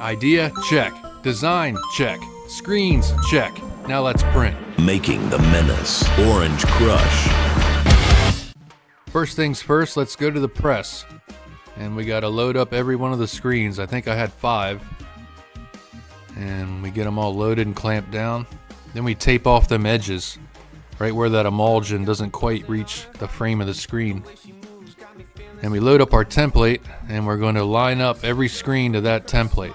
Idea, check. Design, check. Screens, check. Now let's print. Making the Menace. Orange Crush. First things first, let's go to the press. And we gotta load up every one of the screens. I think I had 5. And we get them all loaded and clamped down. Then we tape off them edges, right where that emulsion doesn't quite reach the frame of the screen. And we load up our template, and we're going to line up every screen to that template.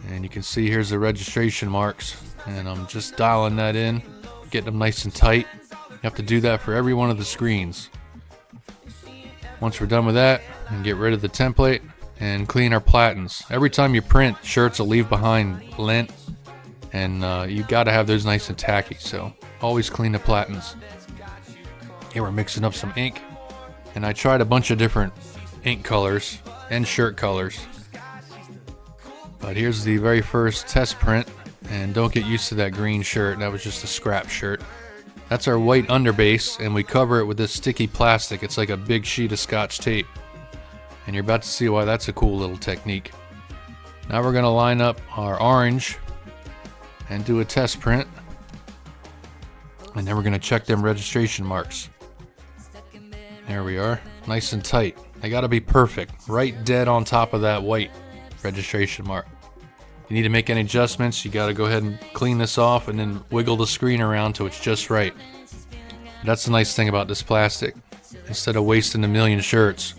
And you can see here's the registration marks, and I'm just dialing that in, getting them nice and tight. You have to do that for every one of the screens. Once we're done with that, and get rid of the template and clean our platens. Every time you print, shirts will leave behind lint, and you got to have those nice and tacky, so always clean the platens. Here we're mixing up some ink, and I tried a bunch of different ink colors and shirt colors. But here's the very first test print, and don't get used to that green shirt. That was just a scrap shirt. That's our white underbase, and we cover it with this sticky plastic. It's like a big sheet of Scotch tape. And you're about to see why that's a cool little technique. Now we're going to line up our orange and do a test print. And then we're going to check them registration marks. There we are. Nice and tight. They got to be perfect. Right dead on top of that white registration mark. If you need to make any adjustments, you got to go ahead and clean this off and then wiggle the screen around till it's just right. That's the nice thing about this plastic. Instead of wasting a million shirts,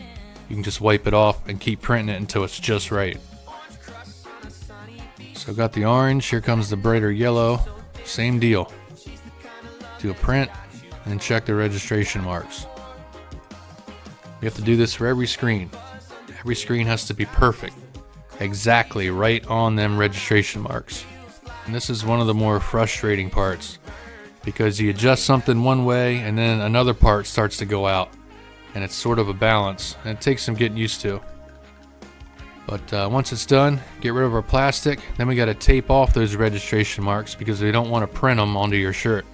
you can just wipe it off and keep printing it until it's just right. So got the orange, here comes the brighter yellow. Same deal. Do a print and check the registration marks. We have to do this for every screen. Every screen has to be perfect. Exactly right on them registration marks. And this is one of the more frustrating parts, because you adjust something one way and then another part starts to go out, and it's sort of a balance, and it takes some getting used to. But once it's done, get rid of our plastic. Then we got to tape off those registration marks because we don't want to print them onto your shirt,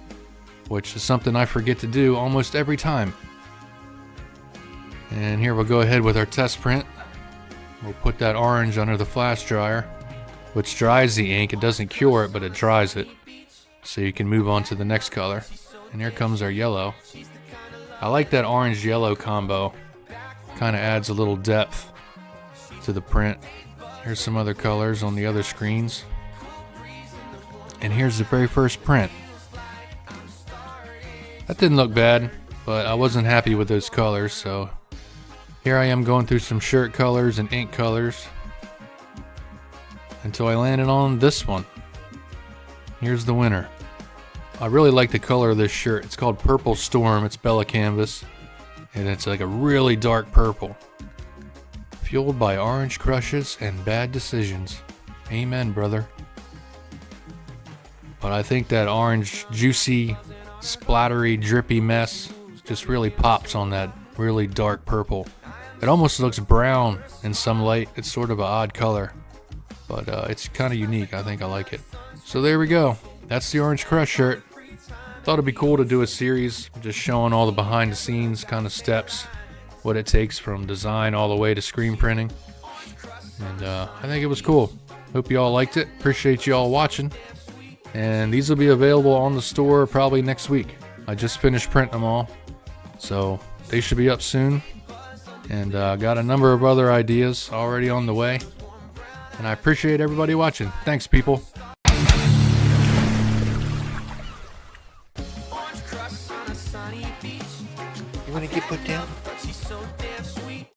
which is something I forget to do almost every time. And here we'll go ahead with our test print. We'll put that orange under the flash dryer, which dries the ink. It doesn't cure it, but it dries it, so you can move on to the next color. And here comes our yellow. I like that orange-yellow combo. Kind of adds a little depth to the print. Here's some other colors on the other screens. And here's the very first print. That didn't look bad, but I wasn't happy with those colors, so here I am going through some shirt colors and ink colors until I landed on this one. Here's the winner. I really like the color of this shirt. It's called Purple Storm. It's Bella Canvas, and it's like a really dark purple. Fueled by orange crushes and bad decisions. Amen, brother. But I think that orange, juicy, splattery, drippy mess just really pops on that really dark purple. It almost looks brown in some light. It's sort of an odd color, but it's kind of unique. I think I like it. So there we go. That's the Orange Crush shirt. Thought it'd be cool to do a series just showing all the behind the scenes kind of steps, what it takes from design all the way to screen printing. And I think it was cool. Hope you all liked it. Appreciate you all watching. And these will be available on the store probably next week. I just finished printing them all, so they should be up soon. And got a number of other ideas already on the way. And I appreciate everybody watching. Thanks, people. You want to get put down?